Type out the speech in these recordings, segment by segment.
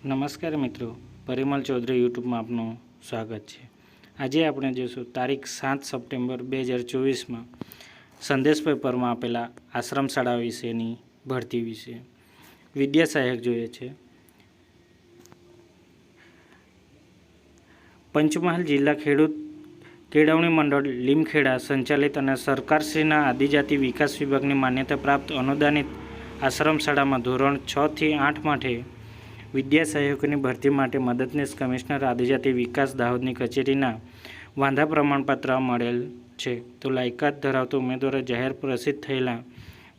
નમસ્કાર મિત્રો, પરિમલ ચૌધરી યુટ્યુબમાં આપનું સ્વાગત છે। આજે આપણે જોઈશું તારીખ 7 સપ્ટેમ્બર 2024માં સંદેશ પેપરમાં આપેલા આશ્રમ શાળા વિશેની ભરતી વિશે વિદ્યા સહાયક જોઈએ છે। પંચમહાલ જિલ્લા ખેડૂત કેળવણી મંડળ લીમખેડા સંચાલિત અને સરકારશ્રીના આદિજાતિ વિકાસ વિભાગની માન્યતા પ્રાપ્ત અનુદાનિત આશ્રમ શાળામાં ધોરણ 6 થી 8 માટે વિદ્યા સહાયકોની ભરતી માટે મદદનીશ કમિશનર આદિજાતિ વિકાસ દાહોદની કચેરીના વાંધા પ્રમાણપત્ર મળેલ છે। તો લાયકાત ધરાવતા ઉમેદવારો જાહેર પ્રસિદ્ધ થયેલા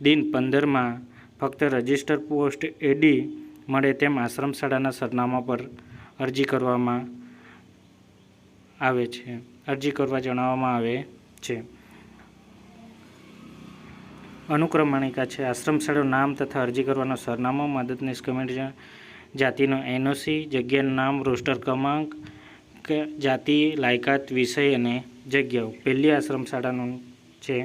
દિન 15માં ફક્ત રજિસ્ટર પોસ્ટ એડી મળે તેમ આશ્રમ શાળાના સરનામા પર અરજી કરવા જણાવવામાં આવે છે। અનુક્રમણિકા છે। આશ્રમ શાળાનું નામ તથા અરજી કરવાનો સરનામો, મદદનીશ કમિશનર જાતિનો એનઓસી, જગ્યાનું નામ, રોસ્ટર ક્રમાંક, જાતિ, લાયકાત, વિષય અને જગ્યાઓ। પહેલી આશ્રમ શાળાનું છે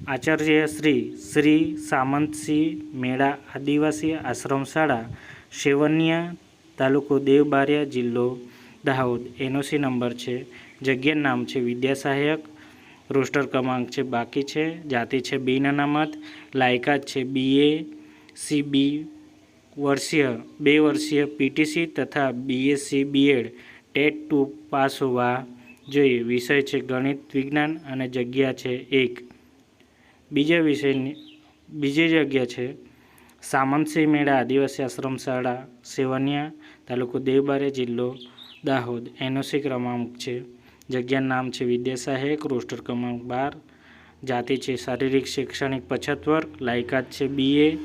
આચાર્ય શ્રી સામંતસિંહ મેળા આદિવાસી આશ્રમ શાળા, સેવનિયા, તાલુકો દેવબારિયા, જિલ્લો દાહોદ। એનઓસી નંબર છે, જગ્યાનું નામ છે વિદ્યા સહાયક, રોસ્ટર ક્રમાંક છે બાકી છે, જાતિ છે બિન અનામત, લાયકાત છે BA CB 2 વર્ષીય પીટીસી તથા BSc BEd ટેટ 2 પાસ હોવા જોઈએ। વિષય છે ગણિત વિજ્ઞાન અને જગ્યા છે 1। બીજી જગ્યા છે સામંતસિંહ મેળા આદિવાસી આશ્રમ શાળા, સેવનિયા, તાલુકો દેવબારિયા, જિલ્લો દાહોદ। એનઓસી ક્રમાંક છે, જગ્યાનું નામ છે વિદ્યા સહાયક, રોસ્ટર ક્રમાંક 12, જાતિ છે શારીરિક શૈક્ષણિક પછાત વર્ગ, લાયકાત છે BA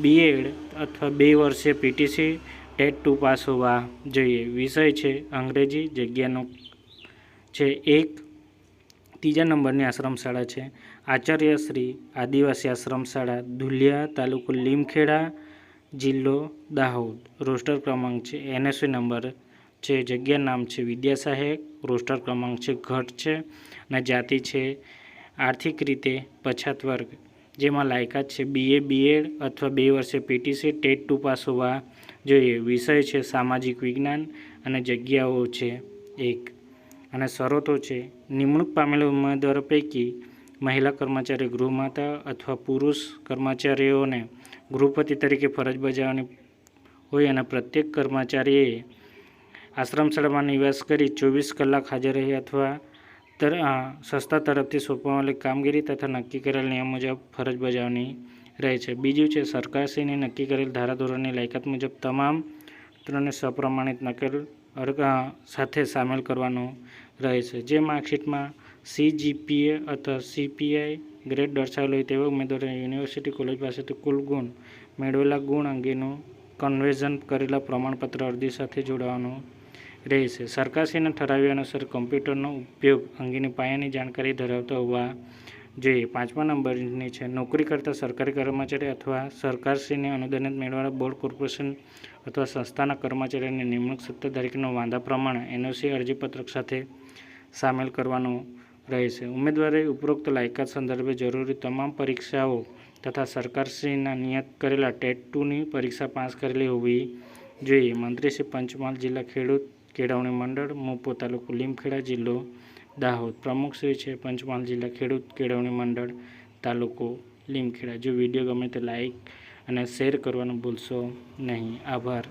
BEd અથવા 2 વર્ષીય પીટીસી ટેટ 2 પાસ હોવા જોઈએ। વિષય છે અંગ્રેજી, જગ્યાનું છે 1। ત્રીજા નંબરની આશ્રમ શાળા છે આચાર્ય શ્રી આદિવાસી આશ્રમ શાળા, ધુલિયા, તાલુકો લીમખેડા, જિલ્લો દાહોદ। રોસ્ટર ક્રમાંક છે એનઓસી નંબર છે, જગ્યાનું નામ છે વિદ્યા સહાયક, રોસ્ટર ક્રમાંક છે ઘટ છે અને જાતિ છે આર્થિક રીતે પછાત વર્ગ, જેમાં લાયકાત છે BA BEd અથવા 2 વર્ષે પીટીસી ટેટ 2 પાસ હોવા જોઈએ। વિષય છે સામાજિક વિજ્ઞાન અને જગ્યાઓ છે 1। અને શરતો છે નિમણૂક પામેલા ઉમેદવારો પૈકી મહિલા કર્મચારી ગૃહમાતા અથવા પુરુષ કર્મચારીઓને ગૃહપતિ તરીકે ફરજ બજાવવાની હોય અને પ્રત્યેક કર્મચારીએ આશ્રમ શાળામાં નિવાસ કરી 24 કલાક હાજર રહી અથવા સંસ્થા તરફથી સોંપવામાં કામગીરી તથા નક્કી કરેલ નિયમ મુજબ ફરજ બજાવવાની રહે છે। બીજું છે સરકારશ્રીની નક્કી કરેલ ધારાધોરણની લાયકાત મુજબ તમામ સૂત્રોને સપ્રમાણિત નકલ સાથે સામેલ કરવાનું રહે છે। જે માર્કશીટમાં CGPA અથવા CPI ગ્રેડ દર્શાવેલ હોય તેવા ઉમેદવારોને યુનિવર્સિટી કોલેજ પાસેથી કુલ ગુણ મેળવેલા ગુણ અંગેનું કન્વર્ઝન કરેલા પ્રમાણપત્ર અરજી સાથે જોડવાનું રહેશે। સરકારશ્રીના ઠરાવ્યા અનુસાર કમ્પ્યુટરનો ઉપયોગ અંગેની પાયાની જાણકારી ધરાવતા હોવા જોઈએ। 5મા નંબરની છે નોકરી કરતા સરકારી કર્મચારી અથવા સરકારશ્રીને અનુદાનિત મેળવનારા બોર્ડ, કોર્પોરેશન અથવા સંસ્થાના કર્મચારીઓની નિમણૂક 17 તારીખના વાંધા પ્રમાણે એનઓસી અરજીપત્રક સાથે સામેલ કરવાનું રહેશે। ઉમેદવારે ઉપરોક્ત લાયકાત સંદર્ભે જરૂરી તમામ પરીક્ષાઓ તથા સરકારશ્રીના નિયત કરેલા ટેટ 2ની પરીક્ષા પાસ કરેલી હોવી જોઈએ। મંત્રી શ્રી પંચમહાલ જિલ્લા ખેડૂત કેળવણી મંડળ, મુપો, તાલુકો લીમખેડા, જિલ્લો દાહોદ। પ્રમુખ શ્રી છે પંચમહાલ જિલ્લા ખેડૂત કેળવણી મંડળ, તાલુકો લીમખેડા। જો વિડીયો ગમે તો લાઈક અને શેર કરવાનું ભૂલશો નહીં। આભાર।